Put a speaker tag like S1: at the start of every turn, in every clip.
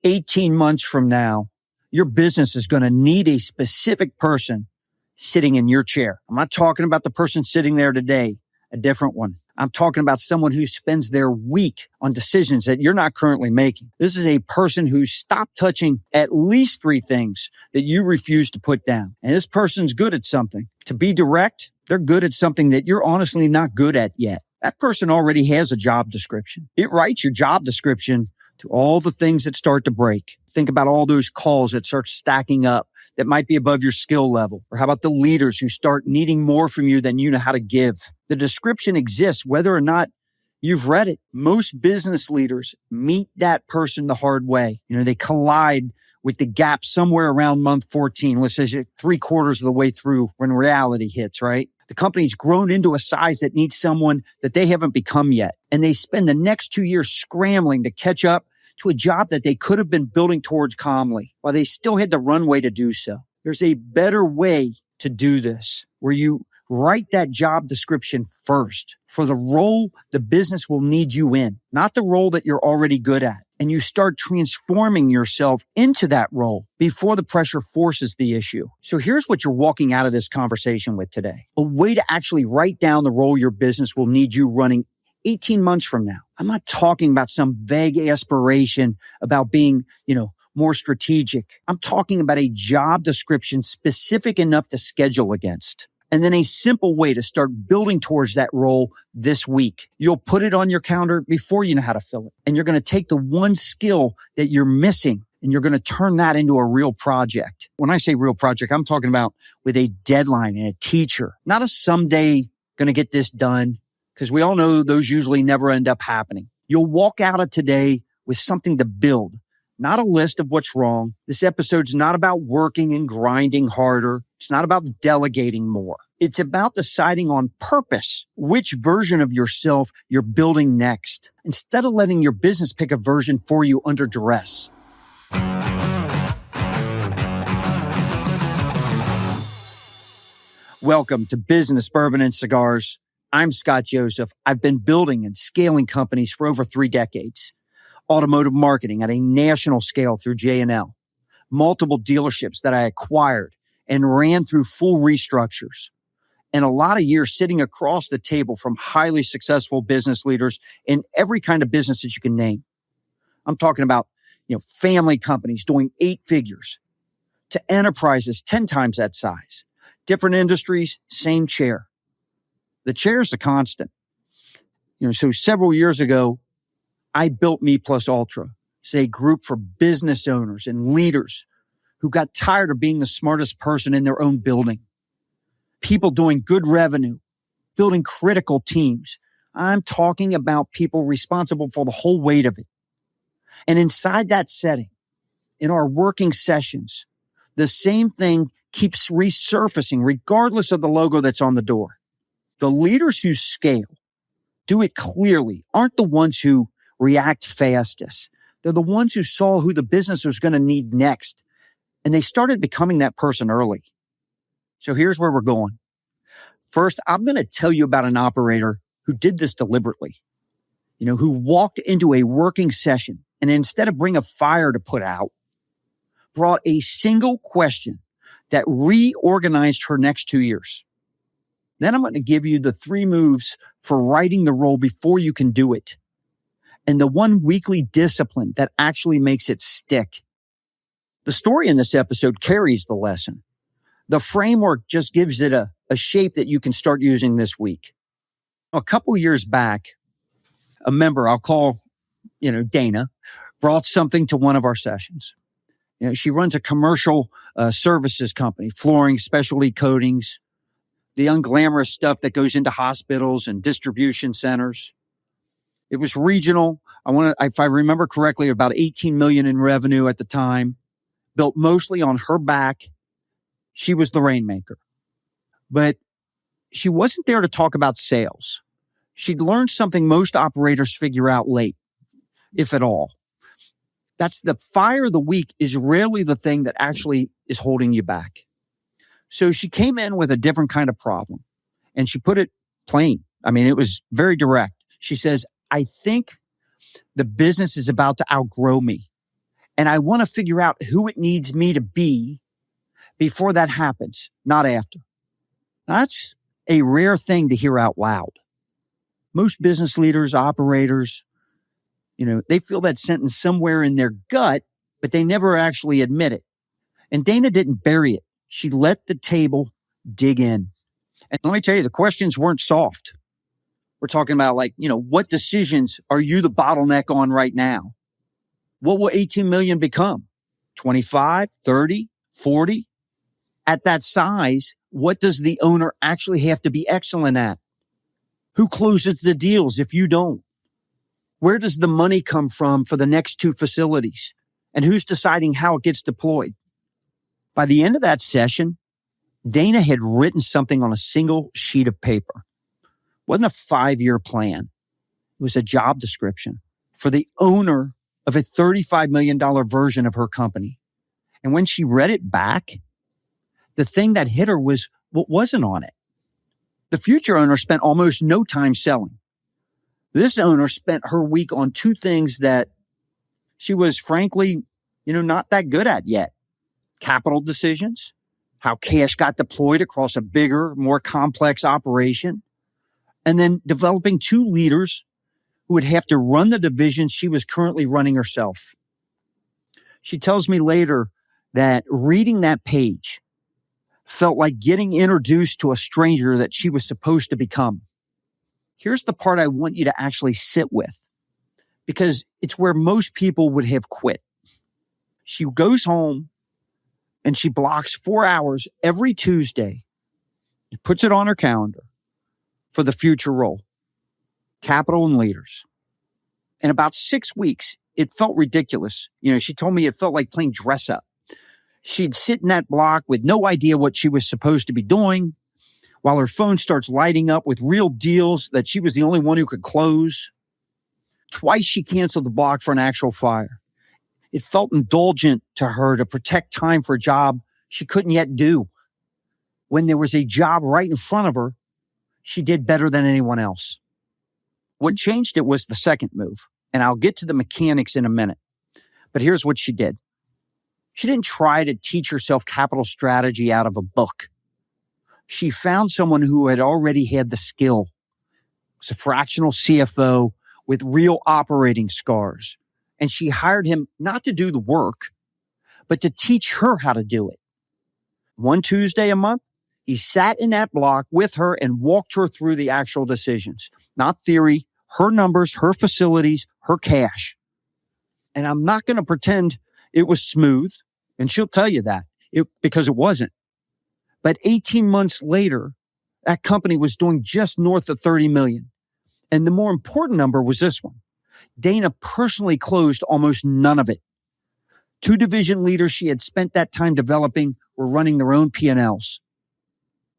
S1: 18 months from now, your business is going to need a specific person sitting in your chair. I'm not talking about the person sitting there today, a different one. I'm talking about someone who spends their week on decisions that you're not currently making. This is a person who stopped touching at least 3 things that you refuse to put down. And this person's good at something. To be direct, they're good at something that you're honestly not good at yet. That person already has a job description. It writes your job description to all the things that start to break. Think about all those calls that start stacking up that might be above your skill level. Or how about the leaders who start needing more from you than you know how to give? The description exists whether or not you've read it. Most business leaders meet that person the hard way. They collide with the gap somewhere around month 14. Let's say 3/4 of the way through when reality hits, right? The company's grown into a size that needs someone that they haven't become yet. And they spend the next 2 years scrambling to catch up to a job that they could have been building towards calmly while they still had the runway to do so. There's a better way to do this where you write that job description first for the role the business will need you in, not the role that you're already good at. And you start transforming yourself into that role before the pressure forces the issue. So here's what you're walking out of this conversation with today. A way to actually write down the role your business will need you running 18 months from now. I'm not talking about some vague aspiration about being, more strategic. I'm talking about a job description specific enough to schedule against. And then a simple way to start building towards that role this week. You'll put it on your calendar before you know how to fill it. And you're going to take the one skill that you're missing and you're going to turn that into a real project. When I say real project, I'm talking about with a deadline and a teacher, not a someday going to get this done, because we all know those usually never end up happening. You'll walk out of today with something to build, not a list of what's wrong. This episode's not about working and grinding harder. It's not about delegating more. It's about deciding on purpose which version of yourself you're building next, instead of letting your business pick a version for you under duress. Welcome to Business, Bourbon, and Cigars. I'm Scott Joseph. I've been building and scaling companies for over 3 decades. Automotive marketing at a national scale through J&L. Multiple dealerships that I acquired and ran through full restructures. And a lot of years sitting across the table from highly successful business leaders in every kind of business that you can name. I'm talking about, family companies doing 8 figures to enterprises 10 times that size. Different industries, same chair. The chair's a constant. So several years ago, I built Me Plus Ultra. It's a group for business owners and leaders who got tired of being the smartest person in their own building. People doing good revenue, building critical teams. I'm talking about people responsible for the whole weight of it. And inside that setting, in our working sessions, the same thing keeps resurfacing regardless of the logo that's on the door. The leaders who scale, do it clearly, aren't the ones who react fastest. They're the ones who saw who the business was going to need next. And they started becoming that person early. So here's where we're going. First, I'm going to tell you about an operator who did this deliberately. Who walked into a working session and instead of bring a fire to put out, brought a single question that reorganized her next 2 years. Then I'm going to give you the 3 moves for writing the role before you can do it. And the 1 weekly discipline that actually makes it stick. The story in this episode carries the lesson. The framework just gives it a shape that you can start using this week. A couple years back, a member, I'll call, Dana, brought something to one of our sessions. She runs a commercial services company, flooring, specialty coatings, the unglamorous stuff that goes into hospitals and distribution centers. It was regional. If I remember correctly, about 18 million in revenue at the time, built mostly on her back. She was the rainmaker. But she wasn't there to talk about sales. She'd learned something most operators figure out late, if at all. That's the fire of the week is rarely the thing that actually is holding you back. So she came in with a different kind of problem, and she put it plain. It was very direct. She says, I think the business is about to outgrow me, And I want to figure out who it needs me to be before that happens, not after. That's a rare thing to hear out loud. Most business leaders, operators, they feel that sentence somewhere in their gut, but they never actually admit it. And Dana didn't bury it. She let the table dig in. And let me tell you, the questions weren't soft. We're talking about what decisions are you the bottleneck on right now? What will 18 million become? 25, 30, 40? At that size, what does the owner actually have to be excellent at? Who closes the deals if you don't? Where does the money come from for the next 2 facilities? And who's deciding how it gets deployed? By the end of that session, Dana had written something on a single sheet of paper. It wasn't a 5-year plan. It was a job description for the owner of a $35 million version of her company. And when she read it back, the thing that hit her was what wasn't on it. The future owner spent almost no time selling. This owner spent her week on 2 things that she was frankly, not that good at yet. Capital decisions, how cash got deployed across a bigger, more complex operation, and then developing 2 leaders who would have to run the divisions she was currently running herself. She tells me later that reading that page felt like getting introduced to a stranger that she was supposed to become. Here's the part I want you to actually sit with, because it's where most people would have quit. She goes home and she blocks 4 hours every Tuesday. She puts it on her calendar for the future role, capital and leaders. In about 6 weeks, it felt ridiculous. She told me it felt like playing dress up. She'd sit in that block with no idea what she was supposed to be doing, while her phone starts lighting up with real deals that she was the only one who could close. Twice she canceled the block for an actual fire. It felt indulgent to her to protect time for a job she couldn't yet do. When there was a job right in front of her, she did better than anyone else. What changed it was the second move, and I'll get to the mechanics in a minute. But here's what she did. She didn't try to teach herself capital strategy out of a book. She found someone who had already had the skill. It was a fractional CFO with real operating scars. And she hired him not to do the work, but to teach her how to do it. One Tuesday a month, he sat in that block with her and walked her through the actual decisions, not theory, her numbers, her facilities, her cash. And I'm not going to pretend it was smooth, and she'll tell you that, because it wasn't. But 18 months later, that company was doing just north of 30 million. And the more important number was this one. Dana personally closed almost none of it. 2 division leaders she had spent that time developing were running their own P&Ls.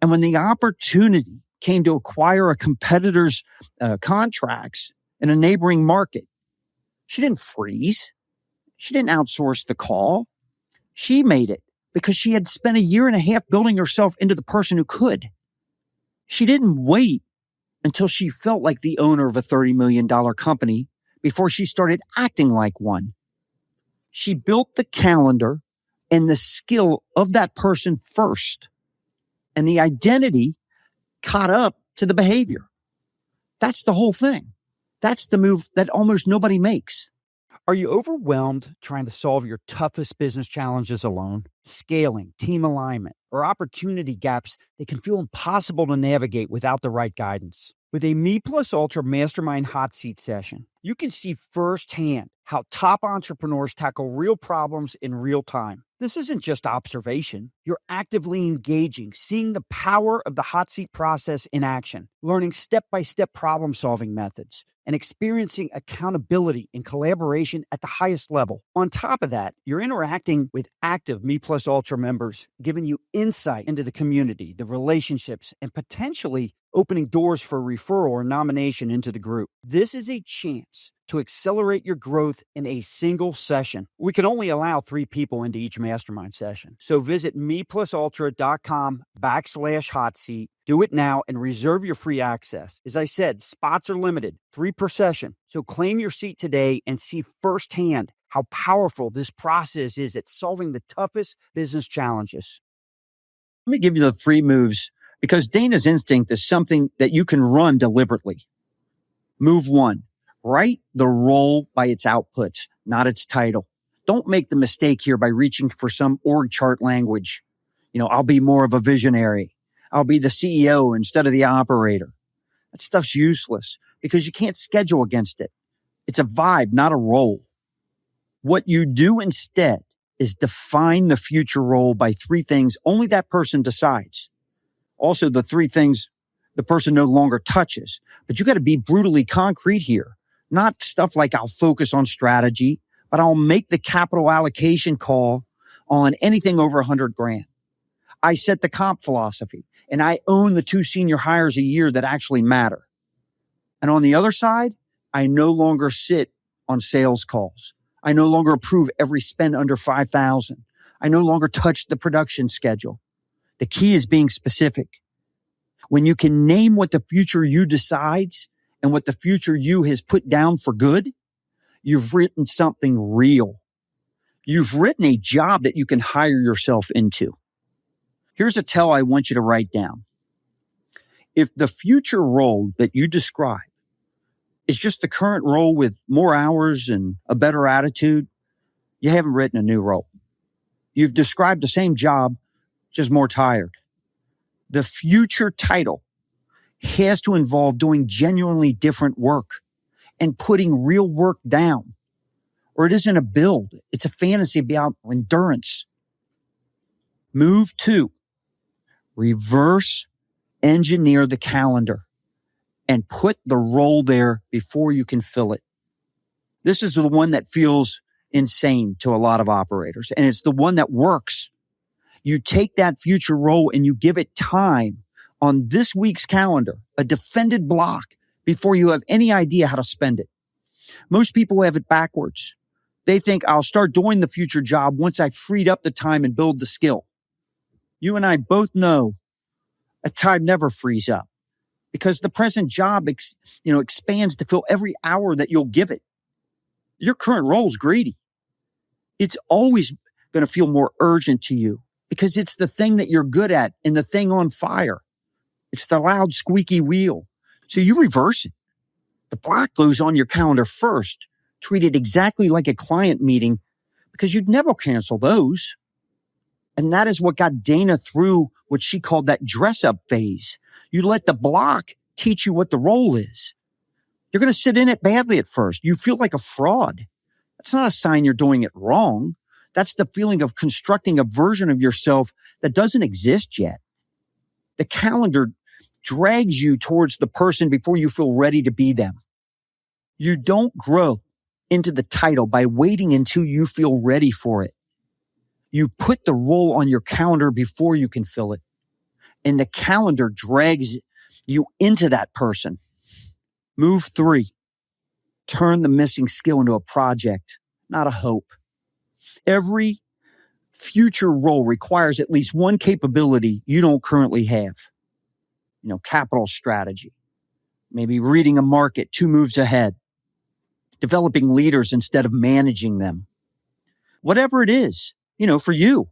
S1: And when the opportunity came to acquire a competitor's contracts in a neighboring market, she didn't freeze. She didn't outsource the call. She made it because she had spent 1.5 years building herself into the person who could. She didn't wait until she felt like the owner of a $30 million company before she started acting like one. She built the calendar and the skill of that person first, and the identity caught up to the behavior. That's the whole thing. That's the move that almost nobody makes. Are you overwhelmed trying to solve your toughest business challenges alone? Scaling, team alignment, or opportunity gaps that can feel impossible to navigate without the right guidance? With a Me Plus Ultra Mastermind Hot Seat session, you can see firsthand how top entrepreneurs tackle real problems in real time. This isn't just observation. You're actively engaging, seeing the power of the hot seat process in action, learning step-by-step problem-solving methods, and experiencing accountability and collaboration at the highest level. On top of that, you're interacting with active Me Plus Ultra members, giving you insight into the community, the relationships, and potentially opening doors for referral or nomination into the group. This is a chance to accelerate your growth in a single session. We can only allow 3 people into each mastermind session. So visit meplusultra.com/hot seat. Do it now and reserve your free access. As I said, spots are limited, 3 per session. So claim your seat today and see firsthand how powerful this process is at solving the toughest business challenges. Let me give you the 3 moves because Dana's instinct is something that you can run deliberately. Move 1, write the role by its outputs, not its title. Don't make the mistake here by reaching for some org chart language. I'll be more of a visionary. I'll be the CEO instead of the operator. That stuff's useless because you can't schedule against it. It's a vibe, not a role. What you do instead is define the future role by 3 things only that person decides. Also, the 3 things the person no longer touches. But you got to be brutally concrete here. Not stuff like I'll focus on strategy, but I'll make the capital allocation call on anything over $100,000. I set the comp philosophy and I own the 2 senior hires a year that actually matter. And on the other side, I no longer sit on sales calls. I no longer approve every spend under $5,000. I no longer touch the production schedule. The key is being specific. When you can name what the future you decides and what the future you has put down for good, you've written something real. You've written a job that you can hire yourself into. Here's a tell I want you to write down. If the future role that you describe is just the current role with more hours and a better attitude, you haven't written a new role. You've described the same job, just more tired. The future title has to involve doing genuinely different work and putting real work down. Or it isn't a build. It's a fantasy about endurance. Move 2. Reverse engineer the calendar and put the role there before you can fill it. This is the one that feels insane to a lot of operators, and it's the one that works. You take that future role and you give it time on this week's calendar, a defended block, before you have any idea how to spend it. Most people have it backwards. They think I'll start doing the future job once I've freed up the time and build the skill. You and I both know that time never frees up because the present job expands to fill every hour that you'll give it. Your current role is greedy. It's always going to feel more urgent to you because it's the thing that you're good at and the thing on fire. It's the loud, squeaky wheel. So you reverse it. The block goes on your calendar first, treat it exactly like a client meeting because you'd never cancel those. And that is what got Dana through what she called that dress-up phase. You let the block teach you what the role is. You're going to sit in it badly at first. You feel like a fraud. That's not a sign you're doing it wrong. That's the feeling of constructing a version of yourself that doesn't exist yet. The calendar drags you towards the person before you feel ready to be them. You don't grow into the title by waiting until you feel ready for it. You put the role on your calendar before you can fill it. And the calendar drags you into that person. Move 3. Turn the missing skill into a project, not a hope. Every future role requires at least one capability you don't currently have. Capital strategy. Maybe reading a market 2 moves ahead. Developing leaders instead of managing them. Whatever it is, for you.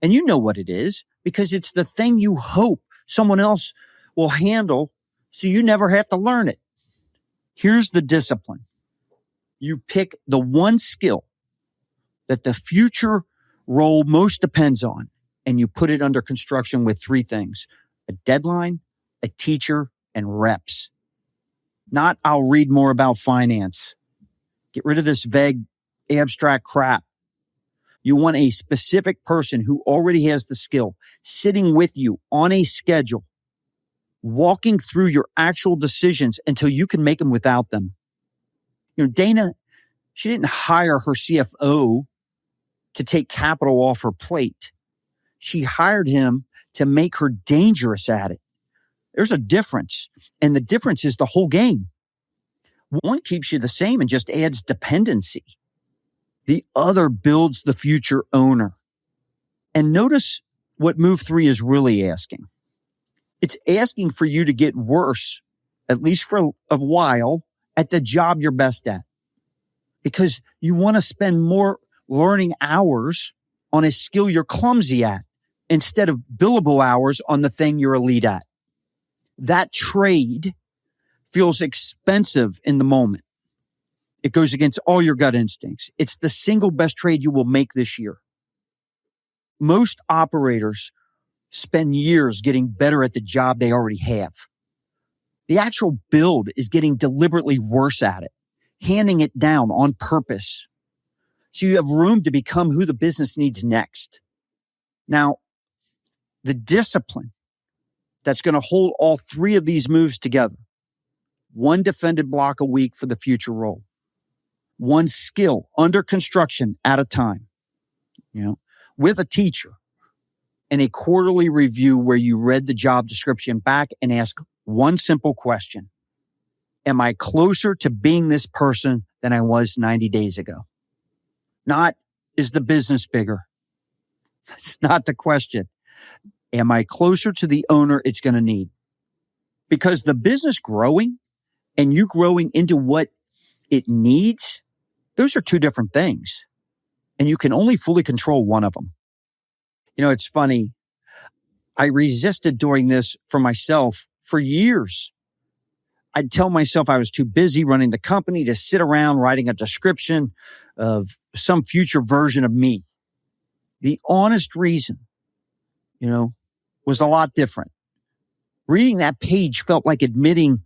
S1: And you know what it is because it's the thing you hope someone else will handle so you never have to learn it. Here's the discipline. You pick the one skill that the future role most depends on, and you put it under construction with 3 things: a deadline, a teacher, and reps. Not, I'll read more about finance. Get rid of this vague, abstract crap. You want a specific person who already has the skill, sitting with you on a schedule, walking through your actual decisions until you can make them without them. Dana, she didn't hire her CFO to take capital off her plate. She hired him to make her dangerous at it. There's a difference, and the difference is the whole game. One keeps you the same and just adds dependency. The other builds the future owner. And notice what move 3 is really asking. It's asking for you to get worse, at least for a while, at the job you're best at. because you want to spend more learning hours on a skill you're clumsy at instead of billable hours on the thing you're elite at. That trade feels expensive in the moment. It goes against all your gut instincts. It's the single best trade you will make this year. Most operators spend years getting better at the job they already have. The actual build is getting deliberately worse at it, handing it down on purpose. So you have room to become who the business needs next. Now, the discipline that's going to hold all three of these moves together, one defended block a week for the future role, one skill under construction at a time, with a teacher, and a quarterly review where you read the job description back and ask one simple question. Am I closer to being this person than I was 90 days ago? Not, is the business bigger? That's not the question. Am I closer to the owner it's going to need? Because the business growing and you growing into what it needs, those are two different things. And you can only fully control one of them. It's funny. I resisted doing this for myself for years. I'd tell myself I was too busy running the company to sit around writing a description of some future version of me. The honest reason, was a lot different. Reading that page felt like admitting,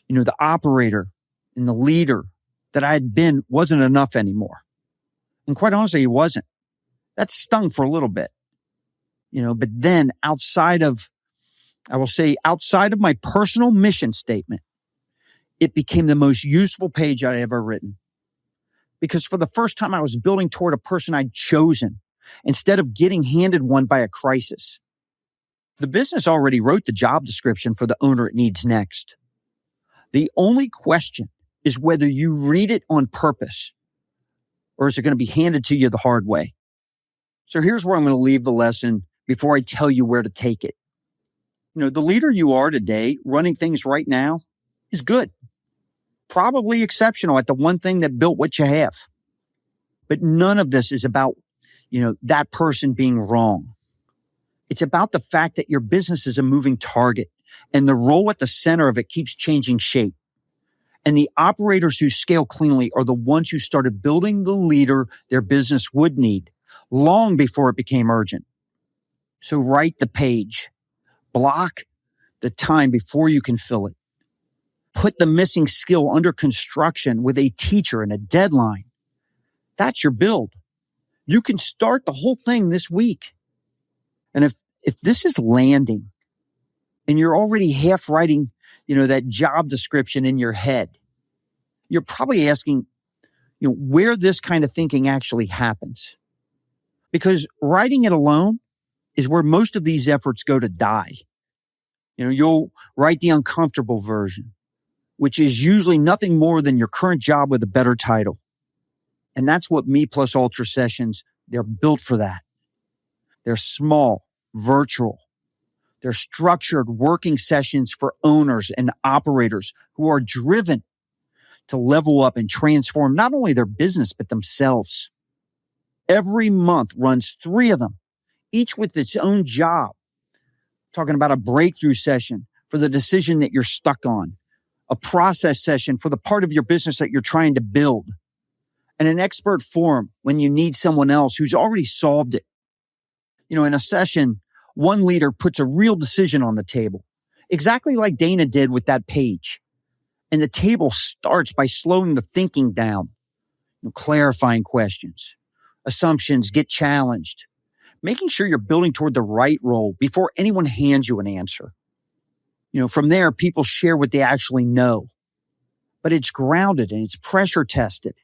S1: the operator and the leader that I had been wasn't enough anymore. And quite honestly, it wasn't. That stung for a little bit, but then outside of my personal mission statement, it became the most useful page I'd ever written. Because for the first time, I was building toward a person I'd chosen instead of getting handed one by a crisis. The business already wrote the job description for the owner it needs next. The only question is whether you read it on purpose or is it going to be handed to you the hard way? So here's where I'm going to leave the lesson before I tell you where to take it. The leader you are today, running things right now, is good. Probably exceptional at the one thing that built what you have. But none of this is about, that person being wrong. It's about the fact that your business is a moving target and the role at the center of it keeps changing shape. And the operators who scale cleanly are the ones who started building the leader their business would need long before it became urgent. So write the page. Block the time before you can fill it. Put the missing skill under construction with a teacher and a deadline. That's your build. You can start the whole thing this week. And if this is landing and you're already half writing, that job description in your head, you're probably asking, where this kind of thinking actually happens. Because writing it alone is where most of these efforts go to die. You'll write the uncomfortable version, which is usually nothing more than your current job with a better title. And that's what Me Plus Ultra sessions, they're built for that. They're small, virtual. They're structured working sessions for owners and operators who are driven to level up and transform not only their business, but themselves. Every month runs 3 of them, each with its own job. Talking about a breakthrough session for the decision that you're stuck on, a process session for the part of your business that you're trying to build, and an expert forum when you need someone else who's already solved it. In a session, one leader puts a real decision on the table, exactly like Dana did with that page. And the table starts by slowing the thinking down, clarifying questions. Assumptions get challenged, making sure you're building toward the right role before anyone hands you an answer. From there, people share what they actually know, but it's grounded and it's pressure tested.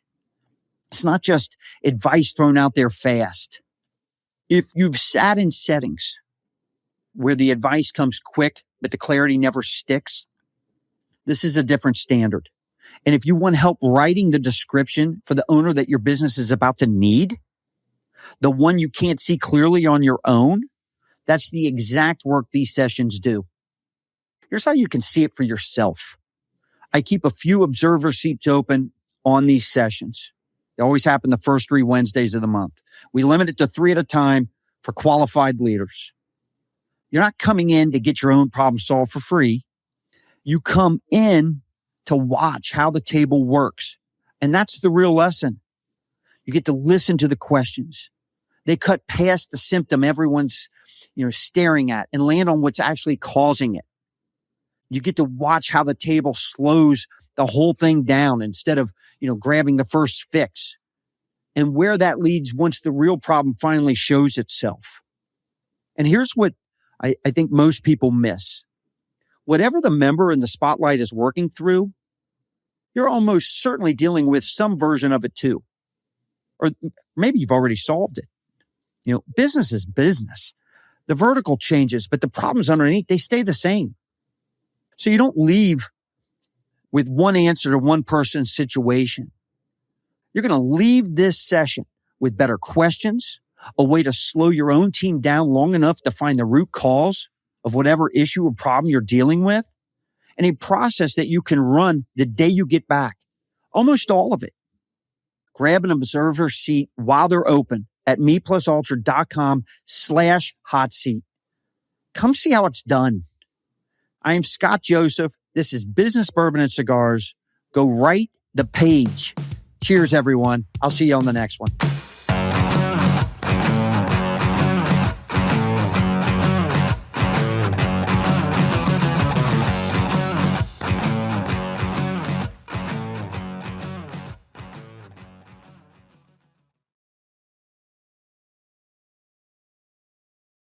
S1: It's not just advice thrown out there fast. If you've sat in settings where the advice comes quick, but the clarity never sticks, this is a different standard. And if you want help writing the description for the owner that your business is about to need, the one you can't see clearly on your own, that's the exact work these sessions do. Here's how you can see it for yourself. I keep a few observer seats open on these sessions. They always happen the first 3 Wednesdays of the month. We limit it to 3 at a time for qualified leaders. You're not coming in to get your own problem solved for free. You come in to watch how the table works. And that's the real lesson. You get to listen to the questions. They cut past the symptom everyone's, staring at and land on what's actually causing it. You get to watch how the table slows the whole thing down instead of, grabbing the first fix, and where that leads once the real problem finally shows itself. And here's what I think most people miss. Whatever the member in the spotlight is working through, you're almost certainly dealing with some version of it too. Or maybe you've already solved it. Business is business. The vertical changes, but the problems underneath, they stay the same. So you don't leave with one answer to one person's situation. You're going to leave this session with better questions, a way to slow your own team down long enough to find the root cause of whatever issue or problem you're dealing with, and a process that you can run the day you get back. Almost all of it. Grab an observer seat while they're open at meplusaltra.com/hot seat. Come see how it's done. I am Scott Joseph. This is Business Bourbon and Cigars. Go write the page. Cheers, everyone. I'll see you on the next one.